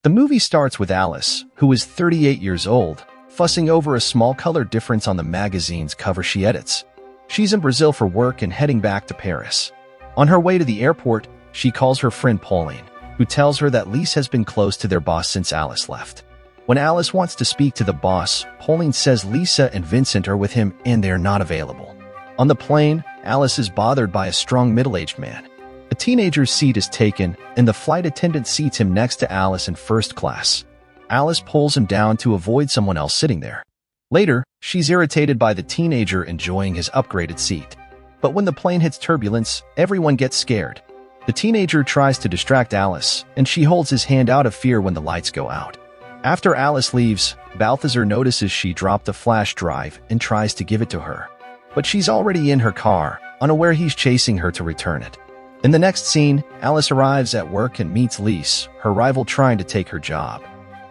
The movie starts with Alice, who is 38 years old, fussing over a small color difference on the magazine's cover she edits. She's in Brazil for work and heading back to Paris. On her way to the airport, she calls her friend Pauline, who tells her that Lise has been close to their boss since Alice left. When Alice wants to speak to the boss, Pauline says Lisa and Vincent are with him and they're not available. On the plane, Alice is bothered by a strong middle-aged man. A teenager's seat is taken, and the flight attendant seats him next to Alice in first class. Alice pulls him down to avoid someone else sitting there. Later, she's irritated by the teenager enjoying his upgraded seat. But when the plane hits turbulence, everyone gets scared. The teenager tries to distract Alice, and she holds his hand out of fear when the lights go out. After Alice leaves, Balthazar notices she dropped a flash drive and tries to give it to her. But she's already in her car, unaware he's chasing her to return it. In the next scene, Alice arrives at work and meets Lise, her rival trying to take her job.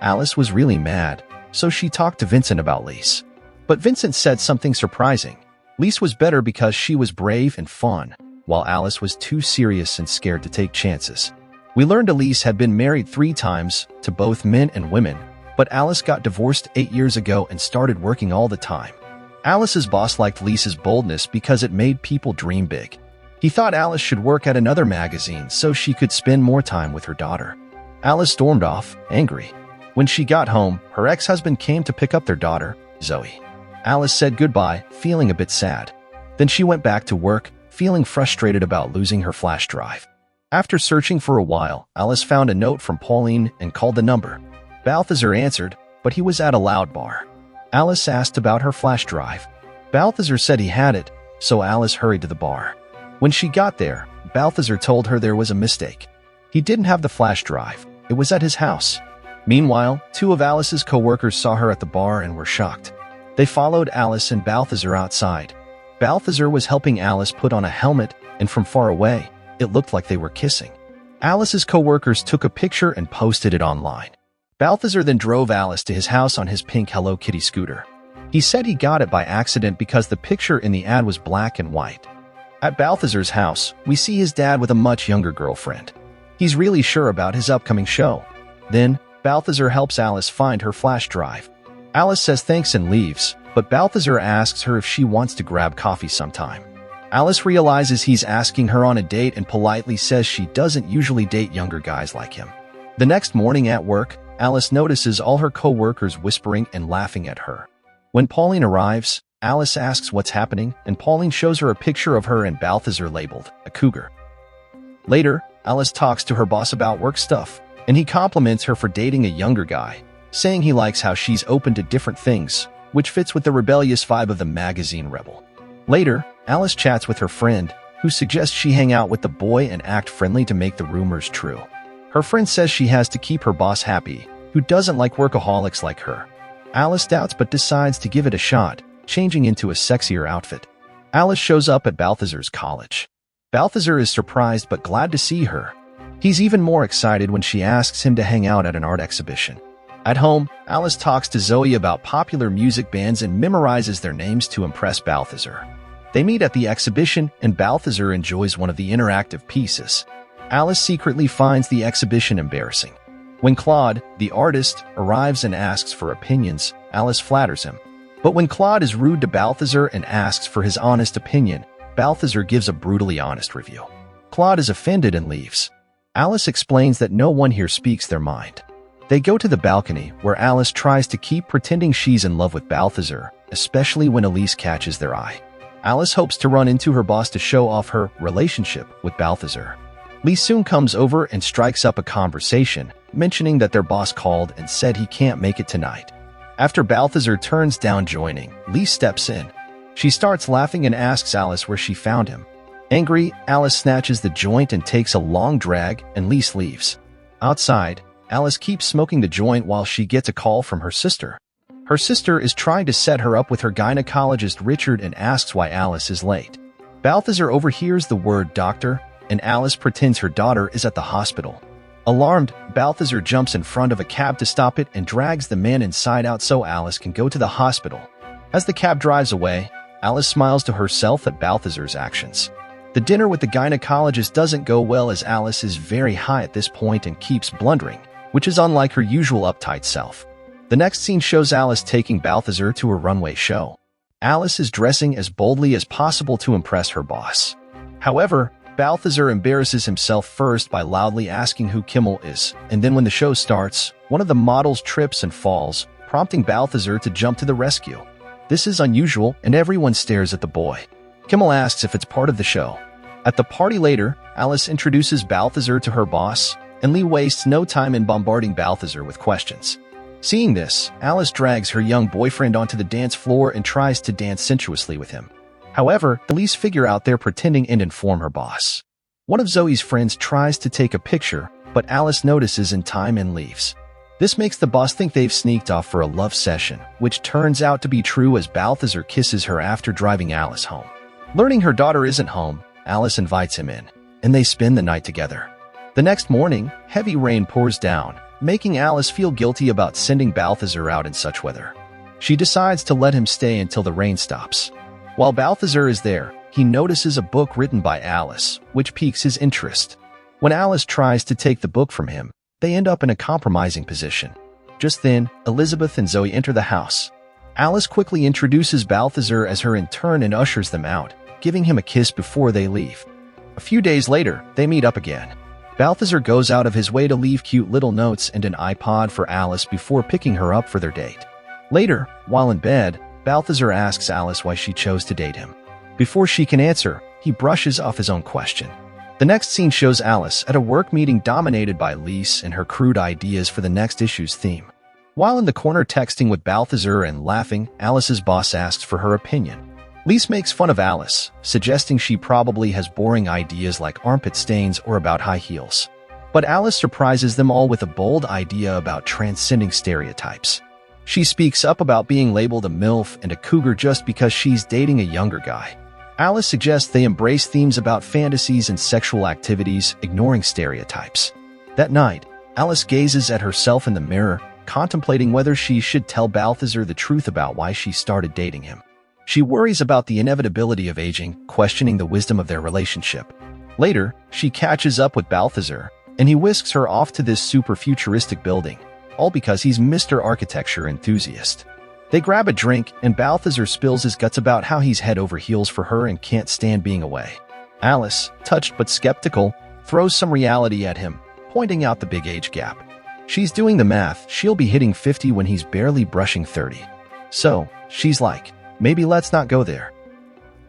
Alice was really mad, so she talked to Vincent about Lise. But Vincent said something surprising. Lise was better because she was brave and fun, while Alice was too serious and scared to take chances. We learned Elise had been married 3 times, to both men and women, but Alice got divorced 8 years ago and started working all the time. Alice's boss liked Lisa's boldness because it made people dream big. He thought Alice should work at another magazine so she could spend more time with her daughter. Alice stormed off, angry. When she got home, her ex-husband came to pick up their daughter, Zoe. Alice said goodbye, feeling a bit sad. Then she went back to work, feeling frustrated about losing her flash drive. After searching for a while, Alice found a note from Pauline and called the number. Balthazar answered, but he was at a loud bar. Alice asked about her flash drive. Balthazar said he had it, so Alice hurried to the bar. When she got there, Balthazar told her there was a mistake. He didn't have the flash drive. It was at his house. Meanwhile, 2 of Alice's co-workers saw her at the bar and were shocked. They followed Alice and Balthazar outside. Balthazar was helping Alice put on a helmet, and from far away, it looked like they were kissing. Alice's co-workers took a picture and posted it online. Balthazar then drove Alice to his house on his pink Hello Kitty scooter. He said he got it by accident because the picture in the ad was black and white. At Balthazar's house, we see his dad with a much younger girlfriend. He's really sure about his upcoming show. Then, Balthazar helps Alice find her flash drive. Alice says thanks and leaves, but Balthazar asks her if she wants to grab coffee sometime. Alice realizes he's asking her on a date and politely says she doesn't usually date younger guys like him. The next morning at work, Alice notices all her co-workers whispering and laughing at her. When Pauline arrives, Alice asks what's happening, and Pauline shows her a picture of her and Balthazar labeled a cougar. Later, Alice talks to her boss about work stuff, and he compliments her for dating a younger guy, saying he likes how she's open to different things, which fits with the rebellious vibe of the magazine rebel. Later, Alice chats with her friend, who suggests she hang out with the boy and act friendly to make the rumors true. Her friend says she has to keep her boss happy, who doesn't like workaholics like her. Alice doubts but decides to give it a shot, changing into a sexier outfit. Alice shows up at Balthazar's college. Balthazar is surprised but glad to see her. He's even more excited when she asks him to hang out at an art exhibition. At home, Alice talks to Zoe about popular music bands and memorizes their names to impress Balthazar. They meet at the exhibition, and Balthazar enjoys one of the interactive pieces. Alice secretly finds the exhibition embarrassing. When Claude, the artist, arrives and asks for opinions, Alice flatters him. But when Claude is rude to Balthazar and asks for his honest opinion, Balthazar gives a brutally honest review. Claude is offended and leaves. Alice explains that no one here speaks their mind. They go to the balcony, where Alice tries to keep pretending she's in love with Balthazar, especially when Elise catches their eye. Alice hopes to run into her boss to show off her relationship with Balthazar. Lee soon comes over and strikes up a conversation, mentioning that their boss called and said he can't make it tonight. After Balthazar turns down joining, Lee steps in. She starts laughing and asks Alice where she found him. Angry, Alice snatches the joint and takes a long drag, and Lise leaves. Outside, Alice keeps smoking the joint while she gets a call from her sister. Her sister is trying to set her up with her gynecologist Richard and asks why Alice is late. Balthazar overhears the word doctor, and Alice pretends her daughter is at the hospital. Alarmed, Balthazar jumps in front of a cab to stop it and drags the man inside out so Alice can go to the hospital. As the cab drives away, Alice smiles to herself at Balthazar's actions. The dinner with the gynecologist doesn't go well as Alice is very high at this point and keeps blundering. which is unlike her usual uptight self. The next scene shows Alice taking Balthazar to a runway show. Alice is dressing as boldly as possible to impress her boss. However, Balthazar embarrasses himself first by loudly asking who Kimmel is, and then when the show starts, one of the models trips and falls, prompting Balthazar to jump to the rescue. This is unusual, and everyone stares at the boy. Kimmel asks if it's part of the show. At the party later, Alice introduces Balthazar to her boss, and Lee wastes no time in bombarding Balthazar with questions. Seeing this, Alice drags her young boyfriend onto the dance floor and tries to dance sensuously with him. However, the Lees figure out they're pretending and inform her boss. One of Zoe's friends tries to take a picture, but Alice notices in time and leaves. This makes the boss think they've sneaked off for a love session, which turns out to be true as Balthazar kisses her after driving Alice home. Learning her daughter isn't home, Alice invites him in, and they spend the night together. The next morning, heavy rain pours down, making Alice feel guilty about sending Balthazar out in such weather. She decides to let him stay until the rain stops. While Balthazar is there, he notices a book written by Alice, which piques his interest. When Alice tries to take the book from him, they end up in a compromising position. Just then, Elizabeth and Zoe enter the house. Alice quickly introduces Balthazar as her intern and ushers them out, giving him a kiss before they leave. A few days later, they meet up again. Balthazar goes out of his way to leave cute little notes and an iPod for Alice before picking her up for their date. Later, while in bed, Balthazar asks Alice why she chose to date him. Before she can answer, he brushes off his own question. The next scene shows Alice at a work meeting dominated by Lise and her crude ideas for the next issue's theme. While in the corner texting with Balthazar and laughing, Alice's boss asks for her opinion. Lise makes fun of Alice, suggesting she probably has boring ideas like armpit stains or about high heels. But Alice surprises them all with a bold idea about transcending stereotypes. She speaks up about being labeled a MILF and a cougar just because she's dating a younger guy. Alice suggests they embrace themes about fantasies and sexual activities, ignoring stereotypes. That night, Alice gazes at herself in the mirror, contemplating whether she should tell Balthazar the truth about why she started dating him. She worries about the inevitability of aging, questioning the wisdom of their relationship. Later, she catches up with Balthazar, and he whisks her off to this super futuristic building, all because he's Mr. Architecture enthusiast. They grab a drink, and Balthazar spills his guts about how he's head over heels for her and can't stand being away. Alice, touched but skeptical, throws some reality at him, pointing out the big age gap. She's doing the math, she'll be hitting 50 when he's barely brushing 30. So, she's like, maybe let's not go there.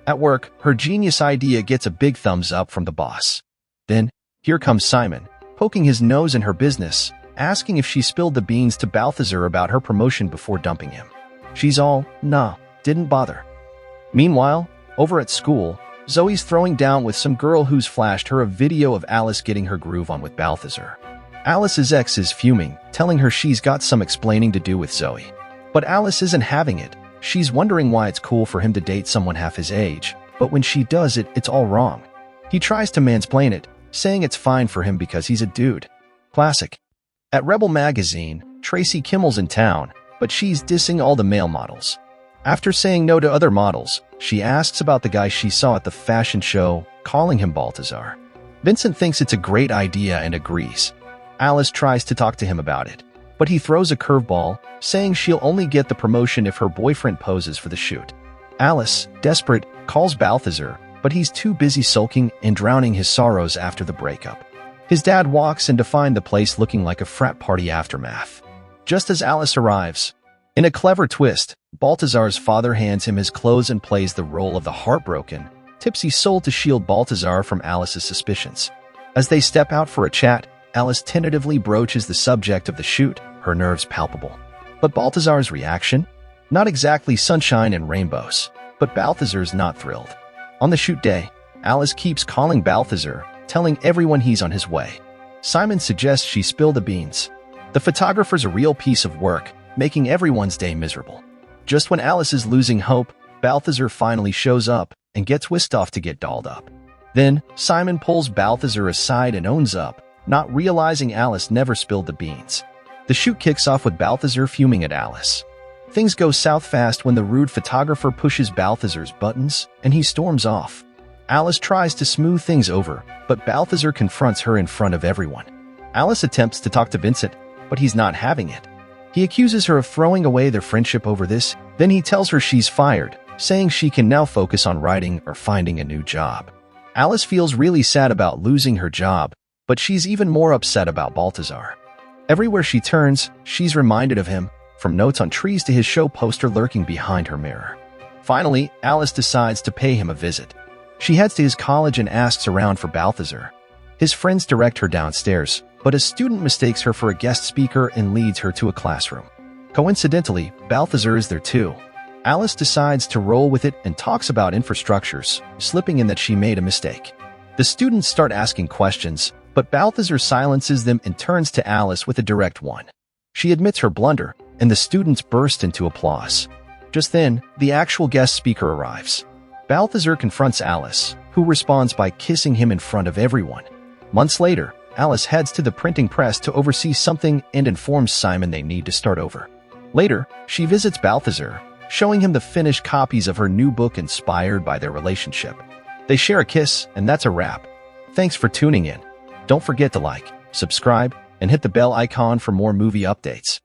At work, her genius idea gets a big thumbs up from the boss. Then, here comes Simon, poking his nose in her business, asking if she spilled the beans to Balthazar about her promotion before dumping him. She's all, nah, didn't bother. Meanwhile, over at school, Zoe's throwing down with some girl who's flashed her a video of Alice getting her groove on with Balthazar. Alice's ex is fuming, telling her she's got some explaining to do with Zoe. But Alice isn't having it. She's wondering why it's cool for him to date someone half his age, but when she does it, it's all wrong. He tries to mansplain it, saying it's fine for him because he's a dude. Classic. At Rebel magazine, Tracy Kimmel's in town, but she's dissing all the male models. After saying no to other models, she asks about the guy she saw at the fashion show, calling him Balthazar. Vincent thinks it's a great idea and agrees. Alice tries to talk to him about it, but he throws a curveball, saying she'll only get the promotion if her boyfriend poses for the shoot. Alice, desperate, calls Balthazar, but he's too busy sulking and drowning his sorrows after the breakup. His dad walks in to find the place looking like a frat party aftermath. Just as Alice arrives, in a clever twist, Balthazar's father hands him his clothes and plays the role of the heartbroken, tipsy soul to shield Balthazar from Alice's suspicions. As they step out for a chat, Alice tentatively broaches the subject of the shoot, her nerves palpable. But Balthazar's reaction? Not exactly sunshine and rainbows, but Balthazar's not thrilled. On the shoot day, Alice keeps calling Balthazar, telling everyone he's on his way. Simon suggests she spill the beans. The photographer's a real piece of work, making everyone's day miserable. Just when Alice is losing hope, Balthazar finally shows up and gets whisked off to get dolled up. Then, Simon pulls Balthazar aside and owns up, not realizing Alice never spilled the beans. The shoot kicks off with Balthazar fuming at Alice. Things go south fast when the rude photographer pushes Balthazar's buttons, and he storms off. Alice tries to smooth things over, but Balthazar confronts her in front of everyone. Alice attempts to talk to Vincent, but he's not having it. He accuses her of throwing away their friendship over this, then he tells her she's fired, saying she can now focus on writing or finding a new job. Alice feels really sad about losing her job, but she's even more upset about Balthazar. Everywhere she turns, she's reminded of him, from notes on trees to his show poster lurking behind her mirror. Finally, Alice decides to pay him a visit. She heads to his college and asks around for Balthazar. His friends direct her downstairs, but a student mistakes her for a guest speaker and leads her to a classroom. Coincidentally, Balthazar is there too. Alice decides to roll with it and talks about infrastructures, slipping in that she made a mistake. The students start asking questions, but Balthazar silences them and turns to Alice with a direct one. She admits her blunder, and the students burst into applause. Just then, the actual guest speaker arrives. Balthazar confronts Alice, who responds by kissing him in front of everyone. Months later, Alice heads to the printing press to oversee something and informs Simon they need to start over. Later, she visits Balthazar, showing him the finished copies of her new book inspired by their relationship. They share a kiss, and that's a wrap. Thanks for tuning in. Don't forget to like, subscribe, and hit the bell icon for more movie updates.